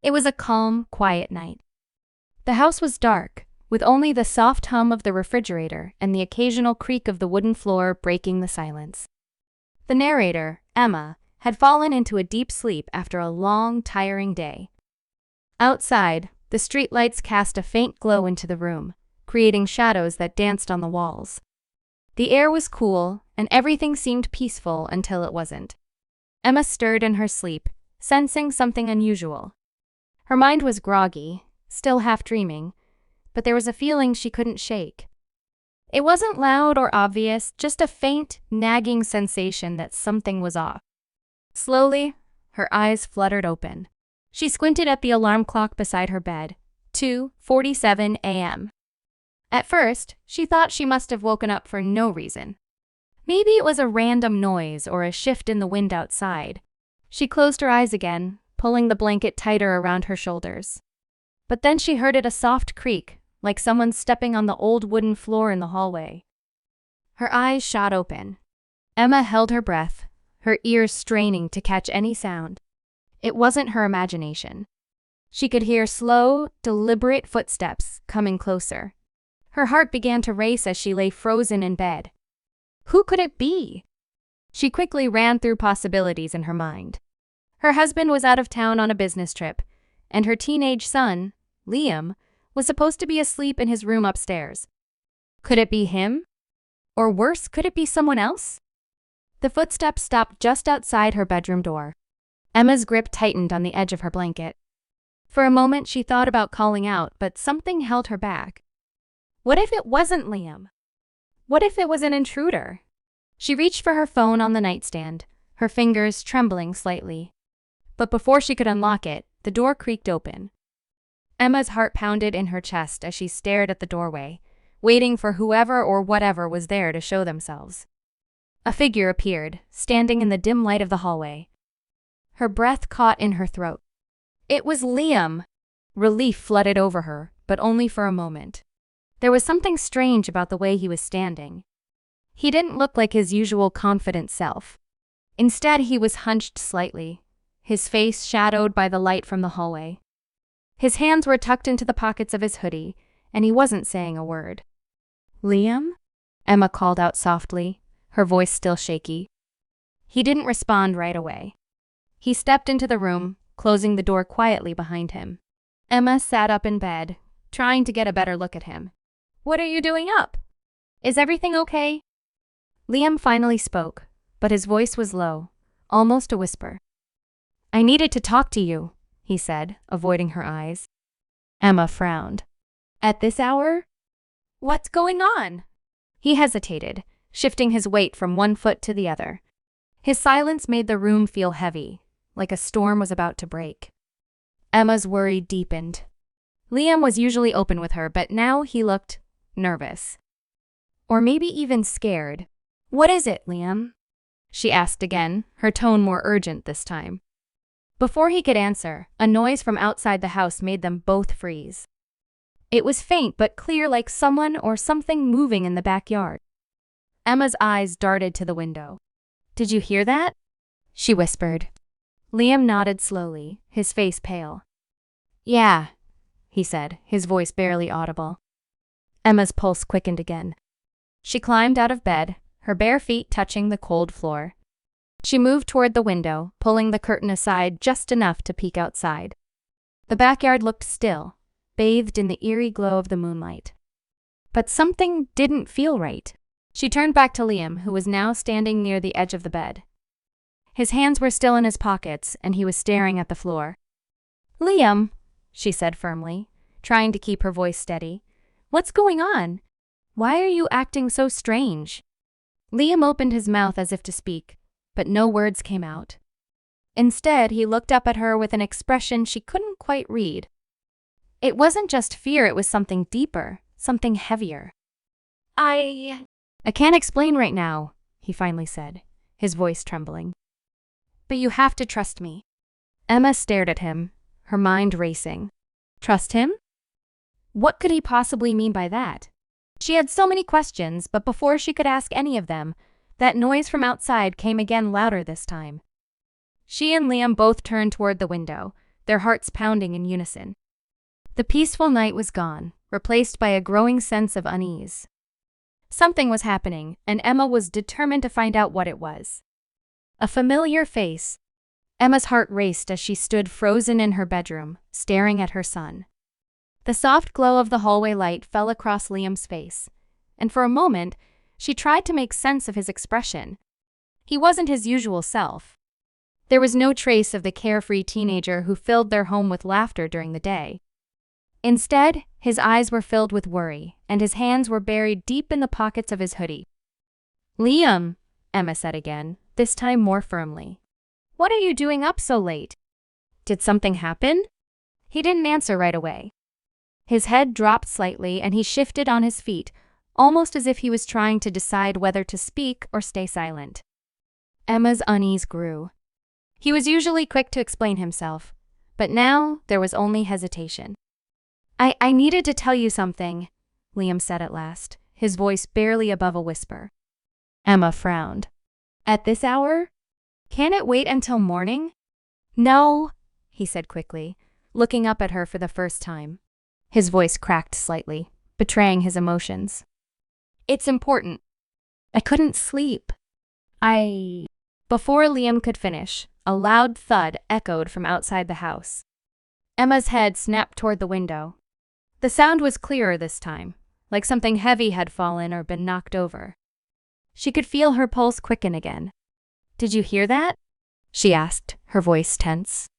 It was a calm, quiet night. The house was dark, with only the soft hum of the refrigerator and the occasional creak of the wooden floor breaking the silence. The narrator, Emma, had fallen into a deep sleep after a long, tiring day. Outside, the streetlights cast a faint glow into the room, creating shadows that danced on the walls. The air was cool, and everything seemed peaceful until it wasn't. Emma stirred in her sleep, sensing something unusual. Her mind was groggy, still half dreaming, but there was a feeling she couldn't shake. It wasn't loud or obvious, just a faint, nagging sensation that something was off. Slowly, her eyes fluttered open. She squinted at the alarm clock beside her bed, 2:47 a.m. At first, she thought she must have woken up for no reason. Maybe it was a random noise or a shift in the wind outside. She closed her eyes again, pulling the blanket tighter around her shoulders. But then she heard a soft creak, like someone stepping on the old wooden floor in the hallway. Her eyes shot open. Emma held her breath, her ears straining to catch any sound. It wasn't her imagination. She could hear slow, deliberate footsteps coming closer. Her heart began to race as she lay frozen in bed. Who could it be? She quickly ran through possibilities in her mind. Her husband was out of town on a business trip, and her teenage son, Liam, was supposed to be asleep in his room upstairs. Could it be him? Or worse, could it be someone else? The footsteps stopped just outside her bedroom door. Emma's grip tightened on the edge of her blanket. For a moment she thought about calling out, but something held her back. What if it wasn't Liam? What if it was an intruder? She reached for her phone on the nightstand, her fingers trembling slightly. But before she could unlock it, the door creaked open. Emma's heart pounded in her chest as she stared at the doorway, waiting for whoever or whatever was there to show themselves. A figure appeared, standing in the dim light of the hallway. Her breath caught in her throat. It was Liam! Relief flooded over her, but only for a moment. There was something strange about the way he was standing. He didn't look like his usual confident self. Instead, he was hunched slightly, his face shadowed by the light from the hallway. His hands were tucked into the pockets of his hoodie, and he wasn't saying a word. "Liam?" Emma called out softly, her voice still shaky. He didn't respond right away. He stepped into the room, closing the door quietly behind him. Emma sat up in bed, trying to get a better look at him. "What are you doing up? Is everything okay?" Liam finally spoke, but his voice was low, almost a whisper. "I needed to talk to you," he said, avoiding her eyes. Emma frowned. "At this hour? What's going on?" He hesitated, shifting his weight from one foot to the other. His silence made the room feel heavy, like a storm was about to break. Emma's worry deepened. Liam was usually open with her, but now he looked nervous. Or maybe even scared. "What is it, Liam?" she asked again, her tone more urgent this time. Before he could answer, a noise from outside the house made them both freeze. It was faint but clear, like someone or something moving in the backyard. Emma's eyes darted to the window. "Did you hear that?" she whispered. Liam nodded slowly, his face pale. "Yeah," he said, his voice barely audible. Emma's pulse quickened again. She climbed out of bed, her bare feet touching the cold floor. She moved toward the window, pulling the curtain aside just enough to peek outside. The backyard looked still, bathed in the eerie glow of the moonlight. But something didn't feel right. She turned back to Liam, who was now standing near the edge of the bed. His hands were still in his pockets, and he was staring at the floor. "Liam," she said firmly, trying to keep her voice steady. "What's going on? Why are you acting so strange?" Liam opened his mouth as if to speak, but no words came out. Instead, he looked up at her with an expression she couldn't quite read. It wasn't just fear, it was something deeper, something heavier. I can't explain right now," he finally said, his voice trembling. "But you have to trust me." Emma stared at him, her mind racing. Trust him? What could he possibly mean by that? She had so many questions, but before she could ask any of them, that noise from outside came again, louder this time. She and Liam both turned toward the window, their hearts pounding in unison. The peaceful night was gone, replaced by a growing sense of unease. Something was happening, and Emma was determined to find out what it was. A familiar face. Emma's heart raced as she stood frozen in her bedroom, staring at her son. The soft glow of the hallway light fell across Liam's face, and for a moment, she tried to make sense of his expression. He wasn't his usual self. There was no trace of the carefree teenager who filled their home with laughter during the day. Instead, his eyes were filled with worry, and his hands were buried deep in the pockets of his hoodie. "Liam," Emma said again, this time more firmly. "What are you doing up so late? Did something happen?" He didn't answer right away. His head dropped slightly and he shifted on his feet, almost as if he was trying to decide whether to speak or stay silent. Emma's unease grew. He was usually quick to explain himself, but now there was only hesitation. I needed to tell you something," Liam said at last, his voice barely above a whisper. Emma frowned. "At this hour? Can't it wait until morning?" "No," he said quickly, looking up at her for the first time. His voice cracked slightly, betraying his emotions. "It's important. I couldn't sleep. Before Liam could finish, a loud thud echoed from outside the house. Emma's head snapped toward the window. The sound was clearer this time, like something heavy had fallen or been knocked over. She could feel her pulse quicken again. "Did you hear that?" she asked, her voice tense.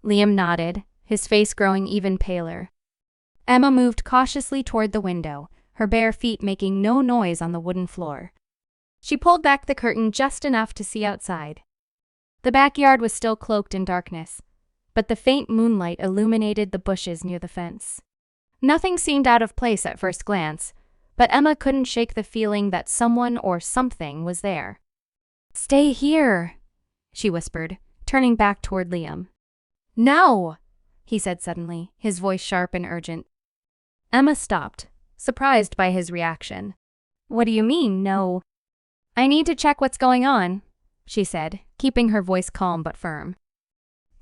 Liam nodded, his face growing even paler. Emma moved cautiously toward the window, her bare feet making no noise on the wooden floor. She pulled back the curtain just enough to see outside. The backyard was still cloaked in darkness, but the faint moonlight illuminated the bushes near the fence. Nothing seemed out of place at first glance, but Emma couldn't shake the feeling that someone or something was there. "Stay here," she whispered, turning back toward Liam. "No," he said suddenly, his voice sharp and urgent. Emma stopped, surprised by his reaction. "What do you mean, no?" "I need to check what's going on," she said, keeping her voice calm but firm.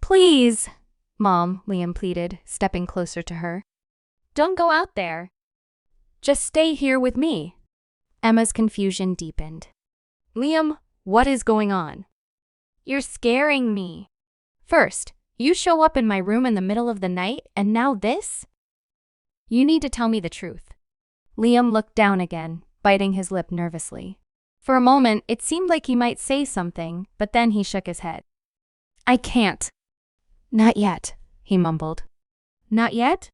"Please, Mom," Liam pleaded, stepping closer to her. "Don't go out there. Just stay here with me." Emma's confusion deepened. "Liam, what is going on?" "You're scaring me. First, you show up in my room in the middle of the night, and now this?" "You need to tell me the truth." Liam looked down again, biting his lip nervously. For a moment, it seemed like he might say something, but then he shook his head. "I can't." "Not yet," he mumbled. "Not yet?"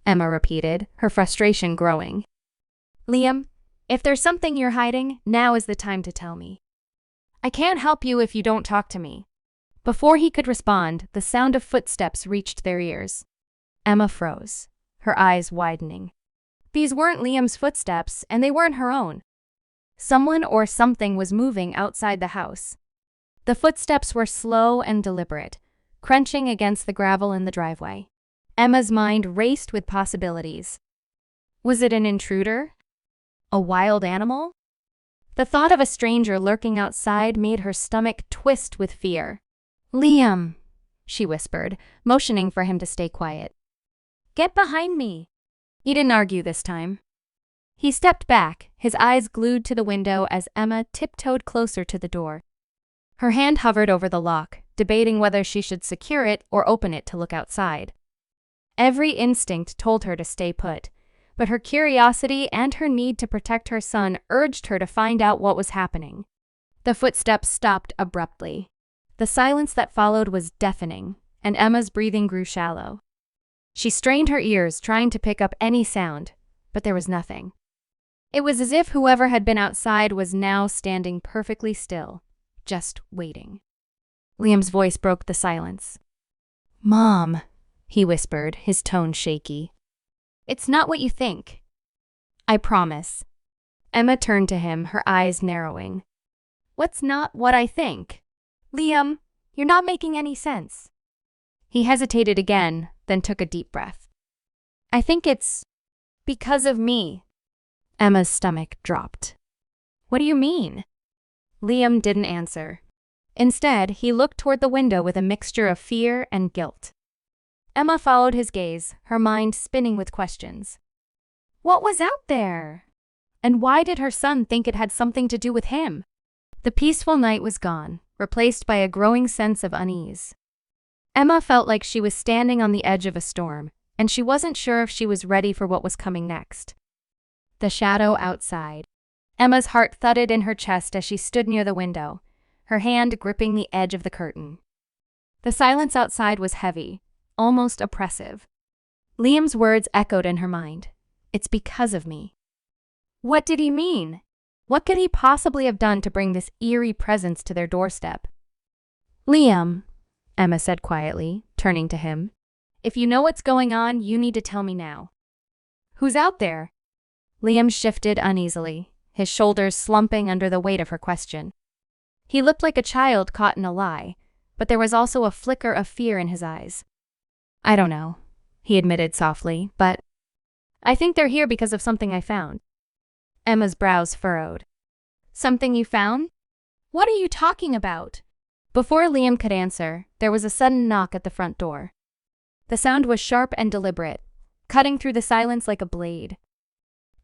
Emma repeated, her frustration growing. "Liam, if there's something you're hiding, now is the time to tell me. I can't help you if you don't talk to me." Before he could respond, the sound of footsteps reached their ears. Emma froze, her eyes widening. These weren't Liam's footsteps, and they weren't her own. Someone or something was moving outside the house. The footsteps were slow and deliberate, crunching against the gravel in the driveway. Emma's mind raced with possibilities. Was it an intruder? A wild animal? The thought of a stranger lurking outside made her stomach twist with fear. "Liam," she whispered, motioning for him to stay quiet. "Get behind me." He didn't argue this time. He stepped back, his eyes glued to the window as Emma tiptoed closer to the door. Her hand hovered over the lock, debating whether she should secure it or open it to look outside. Every instinct told her to stay put, but her curiosity and her need to protect her son urged her to find out what was happening. The footsteps stopped abruptly. The silence that followed was deafening, and Emma's breathing grew shallow. She strained her ears, trying to pick up any sound, but there was nothing. It was as if whoever had been outside was now standing perfectly still, just waiting. Liam's voice broke the silence. "Mom," he whispered, his tone shaky. "It's not what you think. I promise." Emma turned to him, her eyes narrowing. "What's not what I think? Liam, you're not making any sense." He hesitated again, then took a deep breath. "I think it's because of me." Emma's stomach dropped. "What do you mean?" Liam didn't answer. Instead, he looked toward the window with a mixture of fear and guilt. Emma followed his gaze, her mind spinning with questions. What was out there? And why did her son think it had something to do with him? The peaceful night was gone, replaced by a growing sense of unease. Emma felt like she was standing on the edge of a storm, and she wasn't sure if she was ready for what was coming next. The shadow outside. Emma's heart thudded in her chest as she stood near the window, her hand gripping the edge of the curtain. The silence outside was heavy, almost oppressive. Liam's words echoed in her mind. It's because of me. What did he mean? What could he possibly have done to bring this eerie presence to their doorstep? Liam, Emma said quietly, turning to him. If you know what's going on, you need to tell me now. Who's out there? Liam shifted uneasily, his shoulders slumping under the weight of her question. He looked like a child caught in a lie, but there was also a flicker of fear in his eyes. I don't know, he admitted softly, but I think they're here because of something I found. Emma's brows furrowed. Something you found? What are you talking about? Before Liam could answer, there was a sudden knock at the front door. The sound was sharp and deliberate, cutting through the silence like a blade.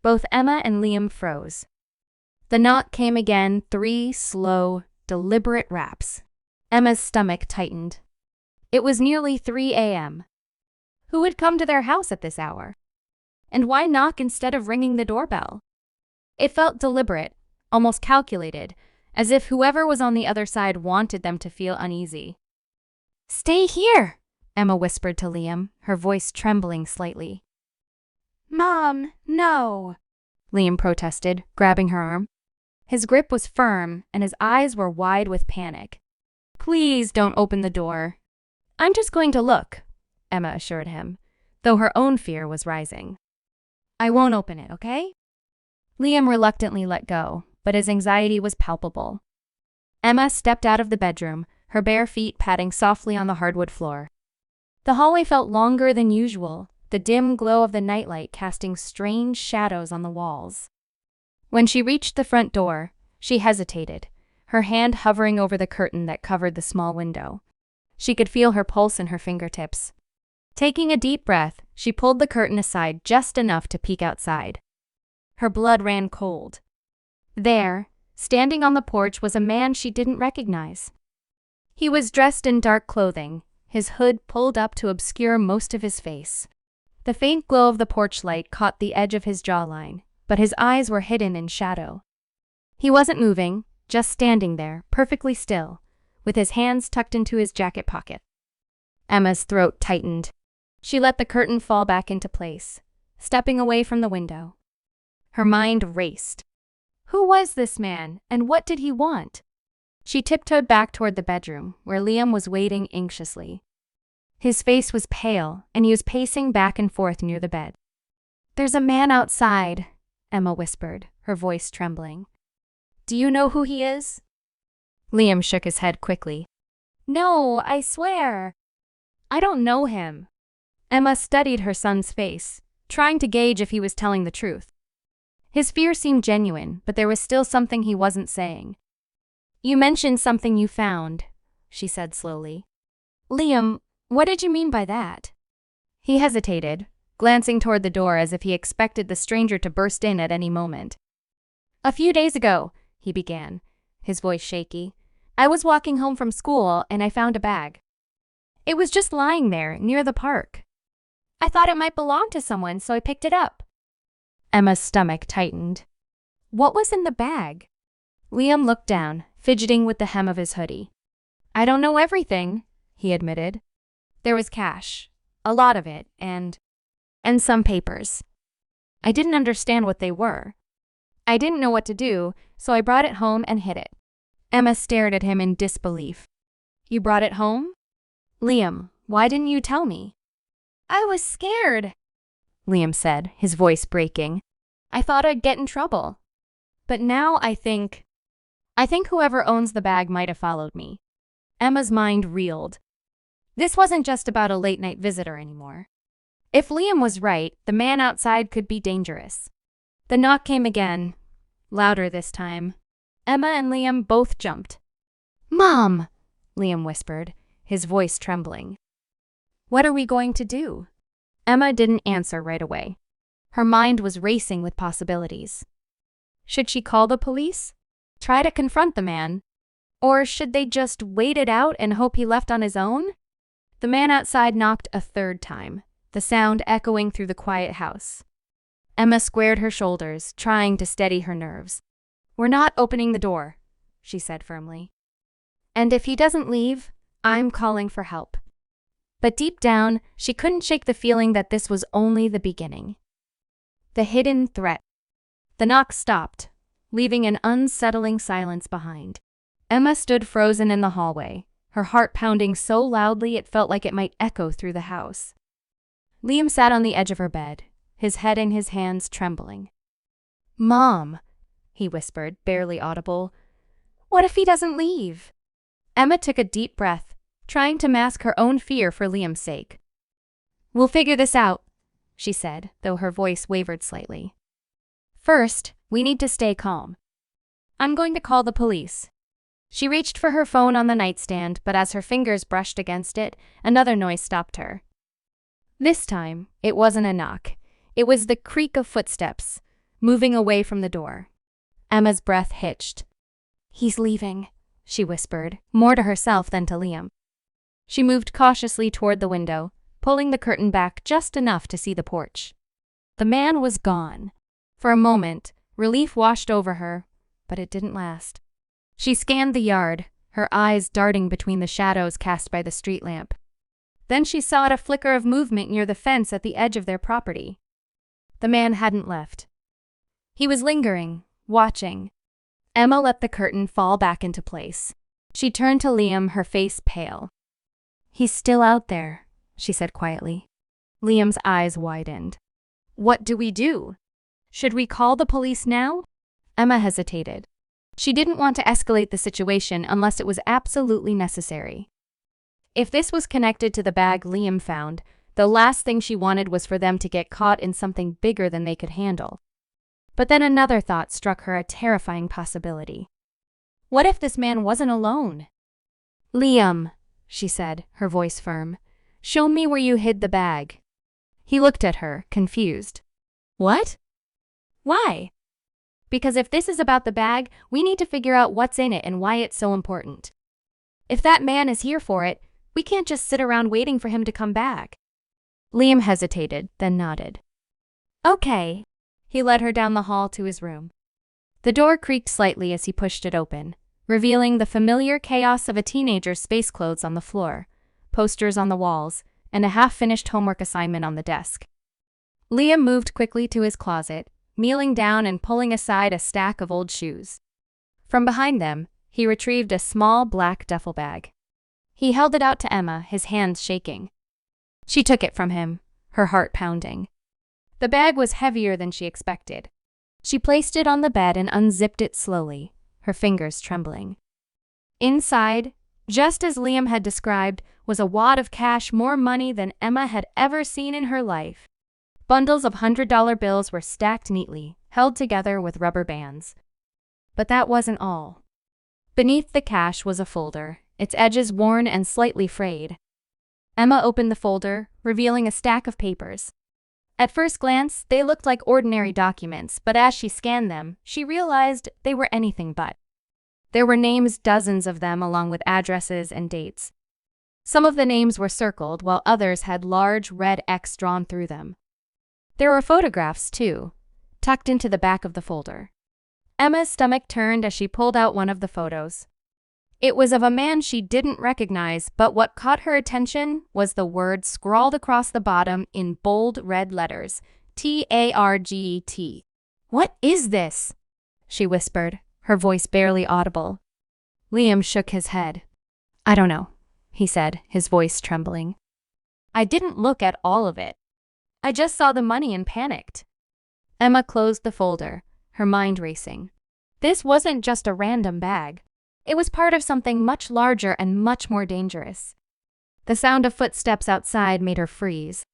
Both Emma and Liam froze. The knock came again, 3 slow, deliberate raps. Emma's stomach tightened. It was nearly 3 a.m. Who had come to their house at this hour? And why knock instead of ringing the doorbell? It felt deliberate, almost calculated, as if whoever was on the other side wanted them to feel uneasy. Stay here, Emma whispered to Liam, her voice trembling slightly. Mom, no, Liam protested, grabbing her arm. His grip was firm, and his eyes were wide with panic. Please don't open the door. I'm just going to look, Emma assured him, though her own fear was rising. I won't open it, okay? Liam reluctantly let go, but his anxiety was palpable. Emma stepped out of the bedroom, her bare feet patting softly on the hardwood floor. The hallway felt longer than usual, the dim glow of the nightlight casting strange shadows on the walls. When she reached the front door, she hesitated, her hand hovering over the curtain that covered the small window. She could feel her pulse in her fingertips. Taking a deep breath, she pulled the curtain aside just enough to peek outside. Her blood ran cold. There, standing on the porch, was a man she didn't recognize. He was dressed in dark clothing, his hood pulled up to obscure most of his face. The faint glow of the porch light caught the edge of his jawline, but his eyes were hidden in shadow. He wasn't moving, just standing there, perfectly still, with his hands tucked into his jacket pocket. Emma's throat tightened. She let the curtain fall back into place, stepping away from the window. Her mind raced. Who was this man, and what did he want? She tiptoed back toward the bedroom, where Liam was waiting anxiously. His face was pale, and he was pacing back and forth near the bed. There's a man outside, Emma whispered, her voice trembling. Do you know who he is? Liam shook his head quickly. No, I swear. I don't know him. Emma studied her son's face, trying to gauge if he was telling the truth. His fear seemed genuine, but there was still something he wasn't saying. You mentioned something you found, she said slowly. Liam, what did you mean by that? He hesitated, glancing toward the door as if he expected the stranger to burst in at any moment. A few days ago, he began, his voice shaky, I was walking home from school and I found a bag. It was just lying there, near the park. I thought it might belong to someone, so I picked it up. Emma's stomach tightened. What was in the bag? Liam looked down, fidgeting with the hem of his hoodie. I don't know everything, he admitted. There was cash, a lot of it, and some papers. I didn't understand what they were. I didn't know what to do, so I brought it home and hid it. Emma stared at him in disbelief. You brought it home? Liam, why didn't you tell me? I was scared, Liam said, his voice breaking. I thought I'd get in trouble. But now I think whoever owns the bag might have followed me. Emma's mind reeled. This wasn't just about a late-night visitor anymore. If Liam was right, the man outside could be dangerous. The knock came again, louder this time. Emma and Liam both jumped. Mom, Liam whispered, his voice trembling. What are we going to do? Emma didn't answer right away. Her mind was racing with possibilities. Should she call the police? Try to confront the man? Or should they just wait it out and hope he left on his own? The man outside knocked a third time, the sound echoing through the quiet house. Emma squared her shoulders, trying to steady her nerves. "We're not opening the door," she said firmly. "And if he doesn't leave, I'm calling for help." But deep down, she couldn't shake the feeling that this was only the beginning. The hidden threat. The knock stopped, leaving an unsettling silence behind. Emma stood frozen in the hallway, her heart pounding so loudly it felt like it might echo through the house. Liam sat on the edge of her bed, his head in his hands trembling. "Mom," he whispered, barely audible. "What if he doesn't leave?" Emma took a deep breath, trying to mask her own fear for Liam's sake. "We'll figure this out," she said, though her voice wavered slightly. "First, we need to stay calm. I'm going to call the police." She reached for her phone on the nightstand, but as her fingers brushed against it, another noise stopped her. This time, it wasn't a knock. It was the creak of footsteps, moving away from the door. Emma's breath hitched. "He's leaving," she whispered, more to herself than to Liam. She moved cautiously toward the window, pulling the curtain back just enough to see the porch. The man was gone. For a moment, relief washed over her, but it didn't last. She scanned the yard, her eyes darting between the shadows cast by the street lamp. Then she saw a flicker of movement near the fence at the edge of their property. The man hadn't left. He was lingering, watching. Emma let the curtain fall back into place. She turned to Liam, her face pale. "He's still out there," she said quietly. Liam's eyes widened. "What do we do? Should we call the police now?" Emma hesitated. She didn't want to escalate the situation unless it was absolutely necessary. If this was connected to the bag Liam found, the last thing she wanted was for them to get caught in something bigger than they could handle. But then another thought struck her, a terrifying possibility. What if this man wasn't alone? "Liam," she said, her voice firm, "show me where you hid the bag." He looked at her, confused. "What? Why?" "Because if this is about the bag, we need to figure out what's in it and why it's so important. If that man is here for it, we can't just sit around waiting for him to come back." Liam hesitated, then nodded. "Okay." He led her down the hall to his room. The door creaked slightly as he pushed it open, revealing the familiar chaos of a teenager's space clothes on the floor, posters on the walls, and a half-finished homework assignment on the desk. Liam moved quickly to his closet, kneeling down and pulling aside a stack of old shoes. From behind them, he retrieved a small black duffel bag. He held it out to Emma, his hands shaking. She took it from him, her heart pounding. The bag was heavier than she expected. She placed it on the bed and unzipped it slowly, her fingers trembling. Inside, just as Liam had described, was a wad of cash, more money than Emma had ever seen in her life. Bundles of $100 bills were stacked neatly, held together with rubber bands. But that wasn't all. Beneath the cash was a folder, its edges worn and slightly frayed. Emma opened the folder, revealing a stack of papers. At first glance, they looked like ordinary documents, but as she scanned them, she realized they were anything but. There were names, dozens of them, along with addresses and dates. Some of the names were circled, while others had large red X drawn through them. There were photographs, too, tucked into the back of the folder. Emma's stomach turned as she pulled out one of the photos. It was of a man she didn't recognize, but what caught her attention was the word scrawled across the bottom in bold red letters, Target. "What is this?" she whispered, her voice barely audible. Liam shook his head. "I don't know," he said, his voice trembling. "I didn't look at all of it. I just saw the money and panicked." Emma closed the folder, her mind racing. This wasn't just a random bag. It was part of something much larger and much more dangerous. The sound of footsteps outside made her freeze.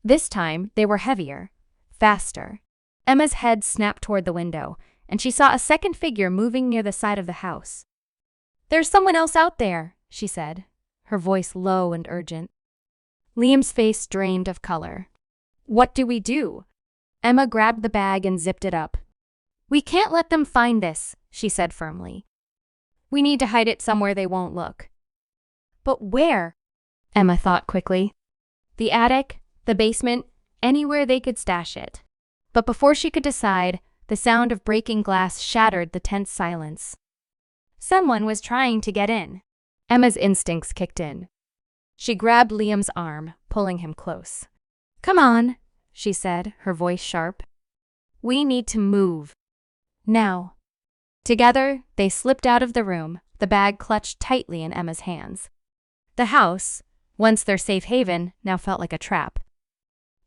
This time, they were heavier, faster. Emma's head snapped toward the window, and she saw a second figure moving near the side of the house. "There's someone else out there," she said, her voice low and urgent. Liam's face drained of color. What do we do? Emma grabbed the bag and zipped it up. We can't let them find this, she said firmly. We need to hide it somewhere they won't look. But where? Emma thought quickly. The attic, the basement, anywhere they could stash it. But before she could decide, the sound of breaking glass shattered the tense silence. Someone was trying to get in. Emma's instincts kicked in. She grabbed Liam's arm, pulling him close. Come on, she said, her voice sharp. We need to move. Now. Together, they slipped out of the room, the bag clutched tightly in Emma's hands. The house, once their safe haven, now felt like a trap.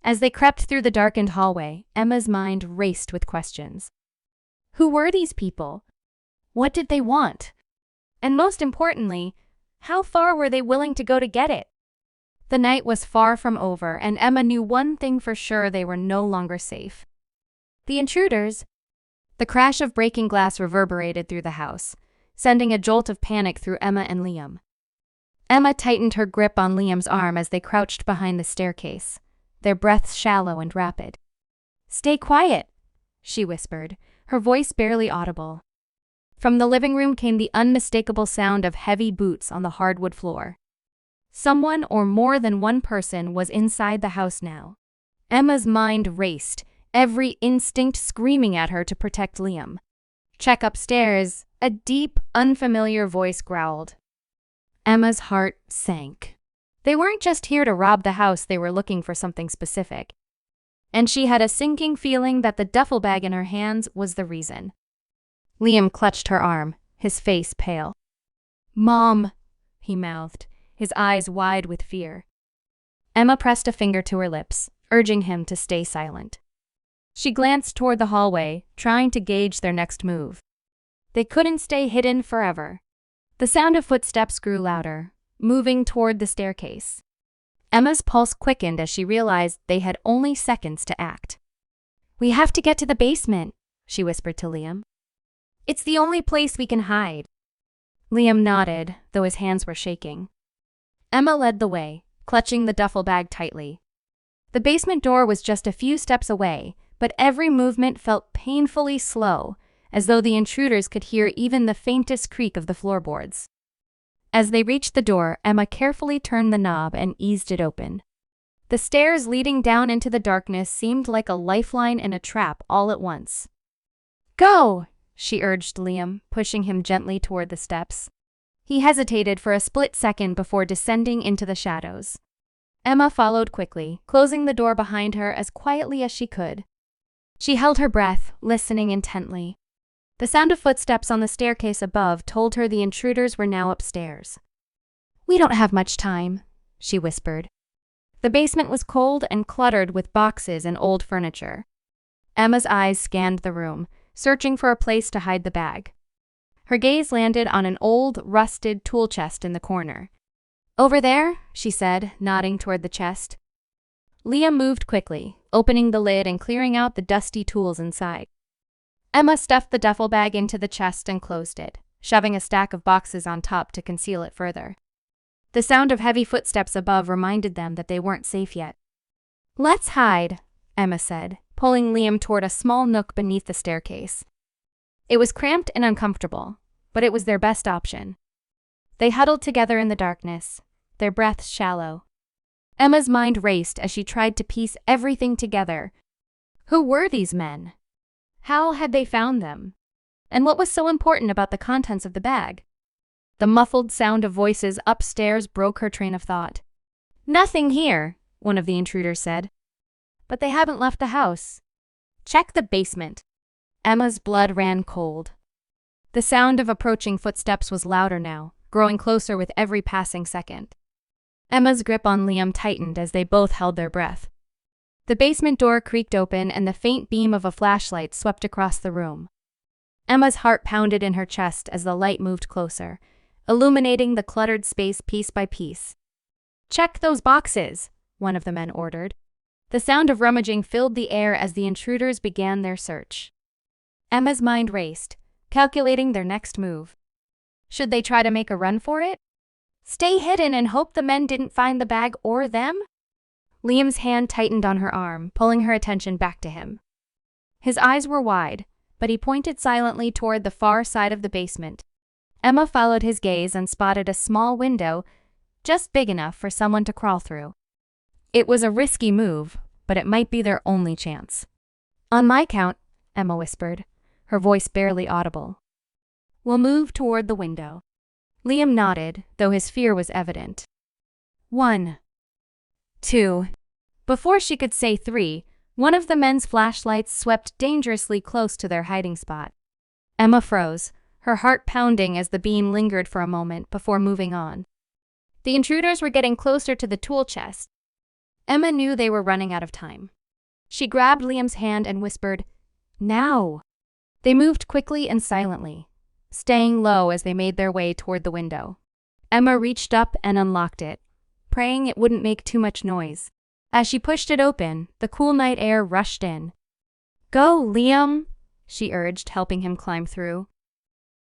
As they crept through the darkened hallway, Emma's mind raced with questions. Who were these people? What did they want? And most importantly, how far were they willing to go to get it? The night was far from over, and Emma knew one thing for sure: they were no longer safe. The intruders. The crash of breaking glass reverberated through the house, sending a jolt of panic through Emma and Liam. Emma tightened her grip on Liam's arm as they crouched behind the staircase, their breaths shallow and rapid. Stay quiet, she whispered, her voice barely audible. From the living room came the unmistakable sound of heavy boots on the hardwood floor. Someone or more than one person was inside the house now. Emma's mind raced, every instinct screaming at her to protect Liam. Check upstairs, a deep, unfamiliar voice growled. Emma's heart sank. They weren't just here to rob the house, they were looking for something specific. And she had a sinking feeling that the duffel bag in her hands was the reason. Liam clutched her arm, his face pale. Mom, he mouthed, his eyes wide with fear. Emma pressed a finger to her lips, urging him to stay silent. She glanced toward the hallway, trying to gauge their next move. They couldn't stay hidden forever. The sound of footsteps grew louder, moving toward the staircase. Emma's pulse quickened as she realized they had only seconds to act. We have to get to the basement, she whispered to Liam. It's the only place we can hide. Liam nodded, though his hands were shaking. Emma led the way, clutching the duffel bag tightly. The basement door was just a few steps away, but every movement felt painfully slow, as though the intruders could hear even the faintest creak of the floorboards. As they reached the door, Emma carefully turned the knob and eased it open. The stairs leading down into the darkness seemed like a lifeline and a trap all at once. Go! She urged Liam, pushing him gently toward the steps. He hesitated for a split second before descending into the shadows. Emma followed quickly, closing the door behind her as quietly as she could. She held her breath, listening intently. The sound of footsteps on the staircase above told her the intruders were now upstairs. We don't have much time, she whispered. The basement was cold and cluttered with boxes and old furniture. Emma's eyes scanned the room, searching for a place to hide the bag. Her gaze landed on an old, rusted tool chest in the corner. Over there, she said, nodding toward the chest. Liam moved quickly, opening the lid and clearing out the dusty tools inside. Emma stuffed the duffel bag into the chest and closed it, shoving a stack of boxes on top to conceal it further. The sound of heavy footsteps above reminded them that they weren't safe yet. Let's hide, Emma said, pulling Liam toward a small nook beneath the staircase. It was cramped and uncomfortable, but it was their best option. They huddled together in the darkness, their breaths shallow. Emma's mind raced as she tried to piece everything together. Who were these men? How had they found them? And what was so important about the contents of the bag? The muffled sound of voices upstairs broke her train of thought. Nothing here, one of the intruders said. But they haven't left the house. Check the basement. Emma's blood ran cold. The sound of approaching footsteps was louder now, growing closer with every passing second. Emma's grip on Liam tightened as they both held their breath. The basement door creaked open and the faint beam of a flashlight swept across the room. Emma's heart pounded in her chest as the light moved closer, illuminating the cluttered space piece by piece. Check those boxes, one of the men ordered. The sound of rummaging filled the air as the intruders began their search. Emma's mind raced, calculating their next move. Should they try to make a run for it? Stay hidden and hope the men didn't find the bag or them? Liam's hand tightened on her arm, pulling her attention back to him. His eyes were wide, but he pointed silently toward the far side of the basement. Emma followed his gaze and spotted a small window, just big enough for someone to crawl through. It was a risky move, but it might be their only chance. "On my count," Emma whispered, her voice barely audible. "We'll move toward the window." Liam nodded, though his fear was evident. 1, 2. Before she could say 3, one of the men's flashlights swept dangerously close to their hiding spot. Emma froze, her heart pounding as the beam lingered for a moment before moving on. The intruders were getting closer to the tool chest. Emma knew they were running out of time. She grabbed Liam's hand and whispered, "Now!" They moved quickly and silently, staying low as they made their way toward the window. Emma reached up and unlocked it, praying it wouldn't make too much noise. As she pushed it open, the cool night air rushed in. "Go, Liam," she urged, helping him climb through.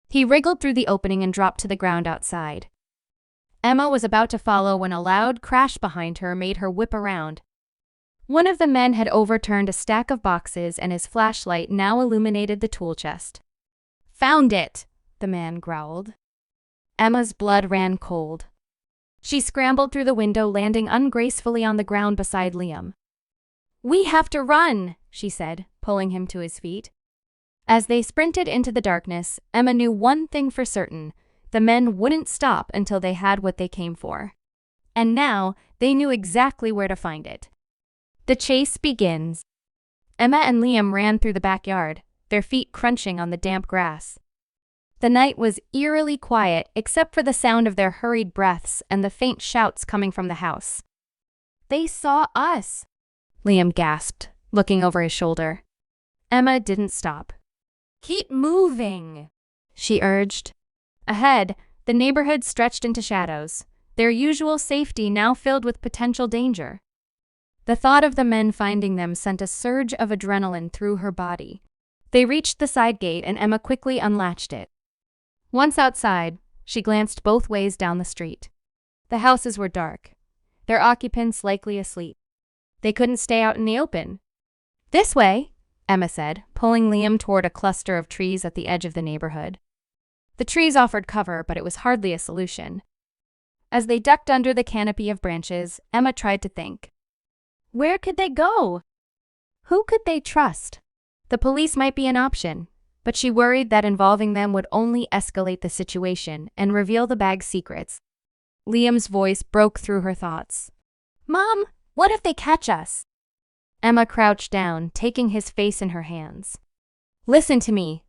He wriggled through the opening and dropped to the ground outside. Emma was about to follow when a loud crash behind her made her whip around. One of the men had overturned a stack of boxes and his flashlight now illuminated the tool chest. "Found it," the man growled. Emma's blood ran cold. She scrambled through the window, landing ungracefully on the ground beside Liam. "We have to run," she said, pulling him to his feet. As they sprinted into the darkness, Emma knew one thing for certain: the men wouldn't stop until they had what they came for. And now, they knew exactly where to find it. The chase begins. Emma and Liam ran through the backyard, their feet crunching on the damp grass. The night was eerily quiet except for the sound of their hurried breaths and the faint shouts coming from the house. "They saw us," Liam gasped, looking over his shoulder. Emma didn't stop. "Keep moving," she urged. Ahead, the neighborhood stretched into shadows, their usual safety now filled with potential danger. The thought of the men finding them sent a surge of adrenaline through her body. They reached the side gate and Emma quickly unlatched it. Once outside, she glanced both ways down the street. The houses were dark, their occupants likely asleep. They couldn't stay out in the open. "This way," Emma said, pulling Liam toward a cluster of trees at the edge of the neighborhood. The trees offered cover, but it was hardly a solution. As they ducked under the canopy of branches, Emma tried to think. Where could they go? Who could they trust? The police might be an option, but she worried that involving them would only escalate the situation and reveal the bag's secrets. Liam's voice broke through her thoughts. "Mom, what if they catch us?" Emma crouched down, taking his face in her hands. "Listen to me,"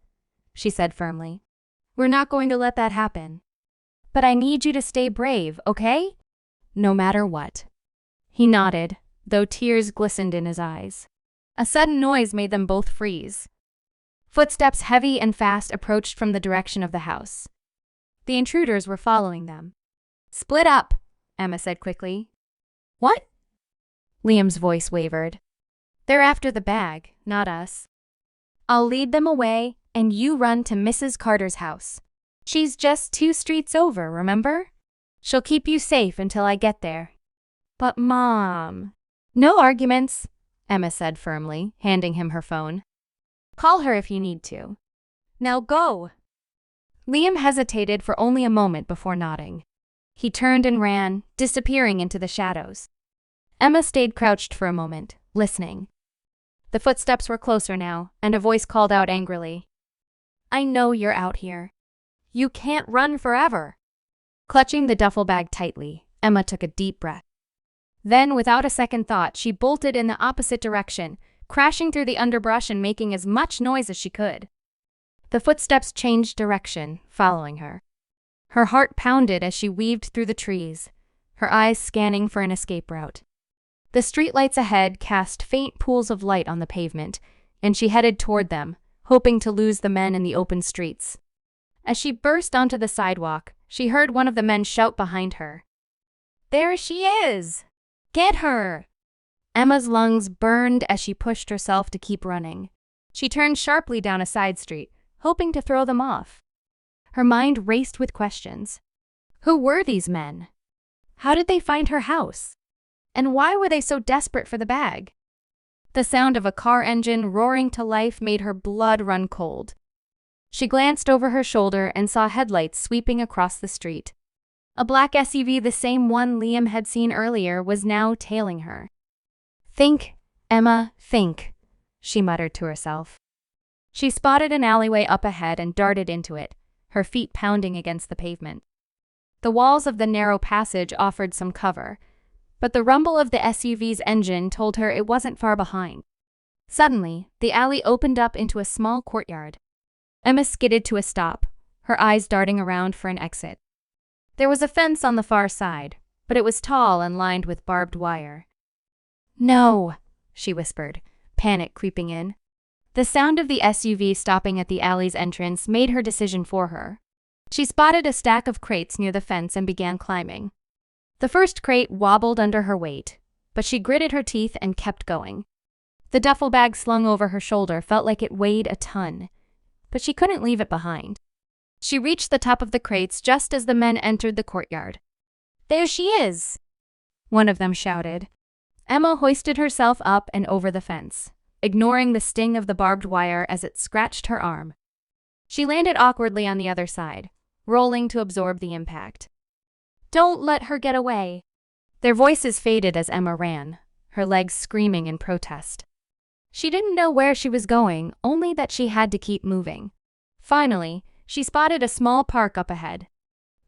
she said firmly. "We're not going to let that happen. But I need you to stay brave, okay? No matter what." He nodded, though tears glistened in his eyes. A sudden noise made them both freeze. Footsteps heavy and fast approached from the direction of the house. The intruders were following them. "Split up," Emma said quickly. "What?" Liam's voice wavered. "They're after the bag, not us. I'll lead them away, and you run to Mrs. Carter's house. She's just 2 streets over, remember? She'll keep you safe until I get there." "But Mom..." "No arguments," Emma said firmly, handing him her phone. "Call her if you need to. Now go." Liam hesitated for only a moment before nodding. He turned and ran, disappearing into the shadows. Emma stayed crouched for a moment, listening. The footsteps were closer now, and a voice called out angrily. "I know you're out here. You can't run forever." Clutching the duffel bag tightly, Emma took a deep breath. Then, without a second thought, she bolted in the opposite direction, crashing through the underbrush and making as much noise as she could. The footsteps changed direction, following her. Her heart pounded as she weaved through the trees, her eyes scanning for an escape route. The streetlights ahead cast faint pools of light on the pavement, and she headed toward them, hoping to lose the men in the open streets. As she burst onto the sidewalk, she heard one of the men shout behind her. "There she is! Get her!" Emma's lungs burned as she pushed herself to keep running. She turned sharply down a side street, hoping to throw them off. Her mind raced with questions. Who were these men? How did they find her house? And why were they so desperate for the bag? The sound of a car engine roaring to life made her blood run cold. She glanced over her shoulder and saw headlights sweeping across the street. A black SUV, the same one Liam had seen earlier, was now tailing her. "Think, Emma, think," she muttered to herself. She spotted an alleyway up ahead and darted into it, her feet pounding against the pavement. The walls of the narrow passage offered some cover, but the rumble of the SUV's engine told her it wasn't far behind. Suddenly, the alley opened up into a small courtyard. Emma skidded to a stop, her eyes darting around for an exit. There was a fence on the far side, but it was tall and lined with barbed wire. "No," she whispered, panic creeping in. The sound of the SUV stopping at the alley's entrance made her decision for her. She spotted a stack of crates near the fence and began climbing. The first crate wobbled under her weight, but she gritted her teeth and kept going. The duffel bag slung over her shoulder felt like it weighed a ton, but she couldn't leave it behind. She reached the top of the crates just as the men entered the courtyard. "There she is!" one of them shouted. Emma hoisted herself up and over the fence, ignoring the sting of the barbed wire as it scratched her arm. She landed awkwardly on the other side, rolling to absorb the impact. "Don't let her get away!" Their voices faded as Emma ran, her legs screaming in protest. She didn't know where she was going, only that she had to keep moving. Finally, she spotted a small park up ahead.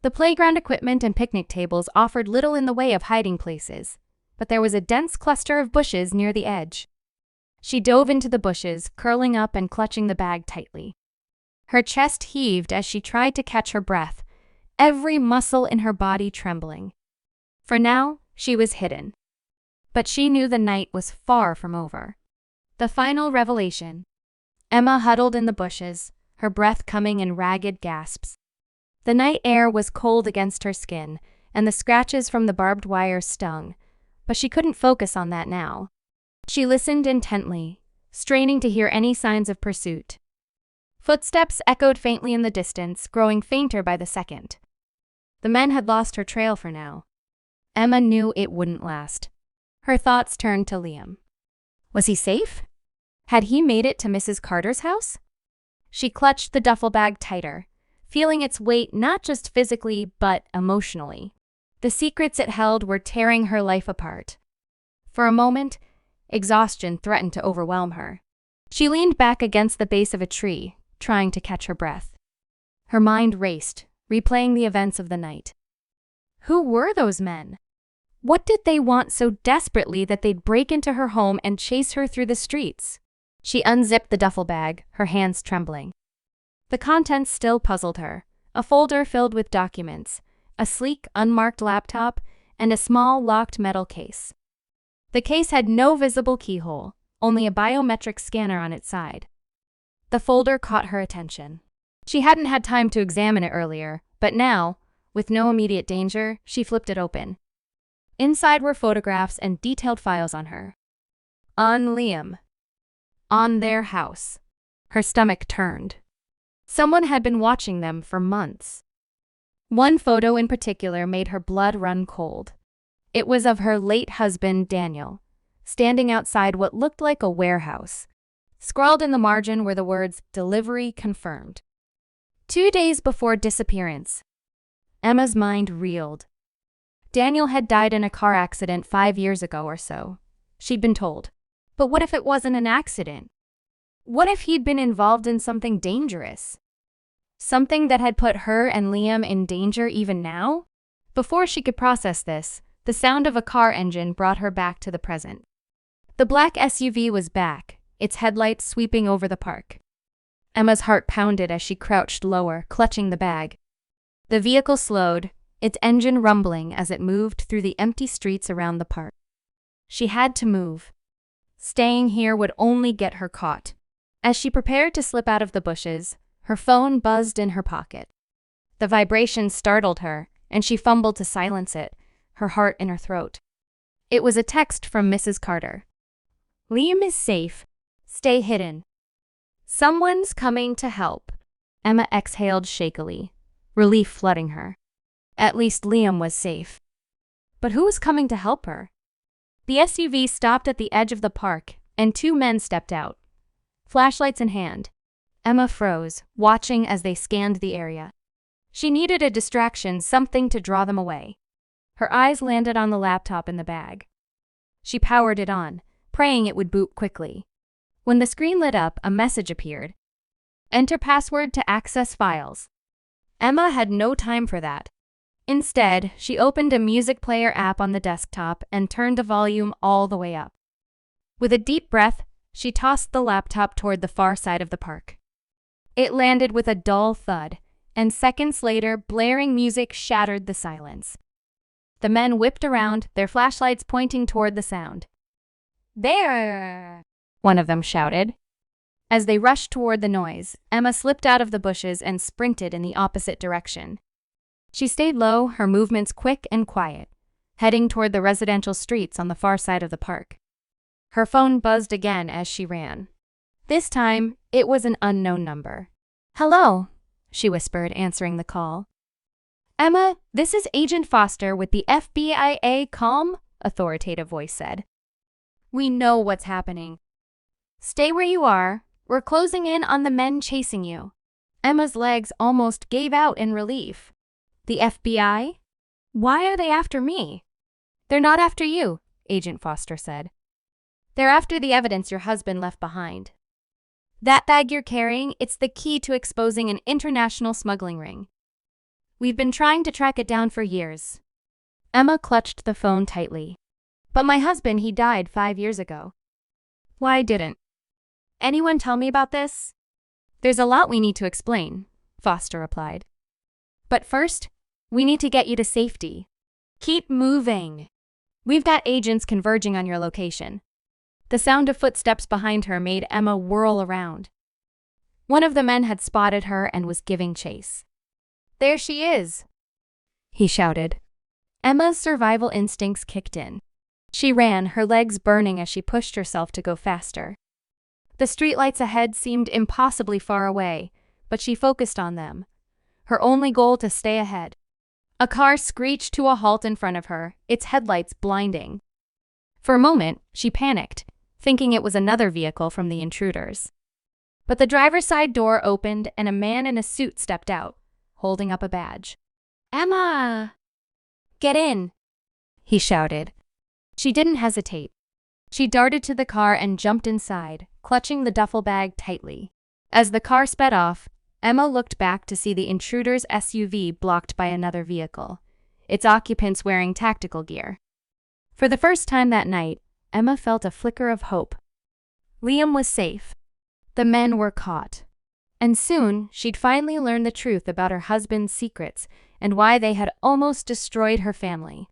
The playground equipment and picnic tables offered little in the way of hiding places, but there was a dense cluster of bushes near the edge. She dove into the bushes, curling up and clutching the bag tightly. Her chest heaved as she tried to catch her breath, every muscle in her body trembling. For now, she was hidden. But she knew the night was far from over. The final revelation. Emma huddled in the bushes, her breath coming in ragged gasps. The night air was cold against her skin, and the scratches from the barbed wire stung, but she couldn't focus on that now. She listened intently, straining to hear any signs of pursuit. Footsteps echoed faintly in the distance, growing fainter by the second. The men had lost her trail for now. Emma knew it wouldn't last. Her thoughts turned to Liam. Was he safe? Had he made it to Mrs. Carter's house? She clutched the duffel bag tighter, feeling its weight not just physically but emotionally. The secrets it held were tearing her life apart. For a moment, exhaustion threatened to overwhelm her. She leaned back against the base of a tree, trying to catch her breath. Her mind raced, replaying the events of the night. Who were those men? What did they want so desperately that they'd break into her home and chase her through the streets? She unzipped the duffel bag, her hands trembling. The contents still puzzled her. A folder filled with documents, a sleek, unmarked laptop, and a small, locked metal case. The case had no visible keyhole, only a biometric scanner on its side. The folder caught her attention. She hadn't had time to examine it earlier, but now, with no immediate danger, she flipped it open. Inside were photographs and detailed files on her. On Liam. On their house. Her stomach turned. Someone had been watching them for months. One photo in particular made her blood run cold. It was of her late husband, Daniel, standing outside what looked like a warehouse. Scrawled in the margin were the words, "Delivery confirmed." 2 days before disappearance. Emma's mind reeled. Daniel had died in a car accident 5 years ago or so, she'd been told. But what if it wasn't an accident? What if he'd been involved in something dangerous? Something that had put her and Liam in danger even now? Before she could process this, the sound of a car engine brought her back to the present. The black SUV was back, its headlights sweeping over the park. Emma's heart pounded as she crouched lower, clutching the bag. The vehicle slowed, its engine rumbling as it moved through the empty streets around the park. She had to move. Staying here would only get her caught. As she prepared to slip out of the bushes, her phone buzzed in her pocket. The vibration startled her, and she fumbled to silence it, her heart in her throat. It was a text from Mrs. Carter. "Liam is safe. Stay hidden. Someone's coming to help." Emma exhaled shakily, relief flooding her. At least Liam was safe. But who was coming to help her? The SUV stopped at the edge of the park, and two men stepped out, flashlights in hand. Emma froze, watching as they scanned the area. She needed a distraction, something to draw them away. Her eyes landed on the laptop in the bag. She powered it on, praying it would boot quickly. When the screen lit up, a message appeared. Enter password to access files. Emma had no time for that. Instead, she opened a music player app on the desktop and turned the volume all the way up. With a deep breath, she tossed the laptop toward the far side of the park. It landed with a dull thud, and seconds later, blaring music shattered the silence. The men whipped around, their flashlights pointing toward the sound. "There!" one of them shouted. As they rushed toward the noise, Emma slipped out of the bushes and sprinted in the opposite direction. She stayed low, her movements quick and quiet, heading toward the residential streets on the far side of the park. Her phone buzzed again as she ran. This time, it was an unknown number. "Hello," she whispered, answering the call. "Emma, this is Agent Foster with the FBI. Calm," authoritative voice said. "We know what's happening. Stay where you are. We're closing in on the men chasing you." Emma's legs almost gave out in relief. "The FBI? Why are they after me?" "They're not after you," Agent Foster said. "They're after the evidence your husband left behind. That bag you're carrying, it's the key to exposing an international smuggling ring. We've been trying to track it down for years." Emma clutched the phone tightly. "But my husband, he died 5 years ago." "Why didn't anyone tell me about this?" "There's a lot we need to explain," Foster replied. "But first, we need to get you to safety. Keep moving. We've got agents converging on your location." The sound of footsteps behind her made Emma whirl around. One of the men had spotted her and was giving chase. "There she is," he shouted. Emma's survival instincts kicked in. She ran, her legs burning as she pushed herself to go faster. The streetlights ahead seemed impossibly far away, but she focused on them, her only goal to stay ahead. A car screeched to a halt in front of her, its headlights blinding. For a moment, she panicked, thinking it was another vehicle from the intruders. But the driver's side door opened and a man in a suit stepped out, holding up a badge. "Emma! Get in!" he shouted. She didn't hesitate. She darted to the car and jumped inside, clutching the duffel bag tightly. As the car sped off, Emma looked back to see the intruder's SUV blocked by another vehicle, its occupants wearing tactical gear. For the first time that night, Emma felt a flicker of hope. Liam was safe. The men were caught. And soon, she'd finally learn the truth about her husband's secrets and why they had almost destroyed her family.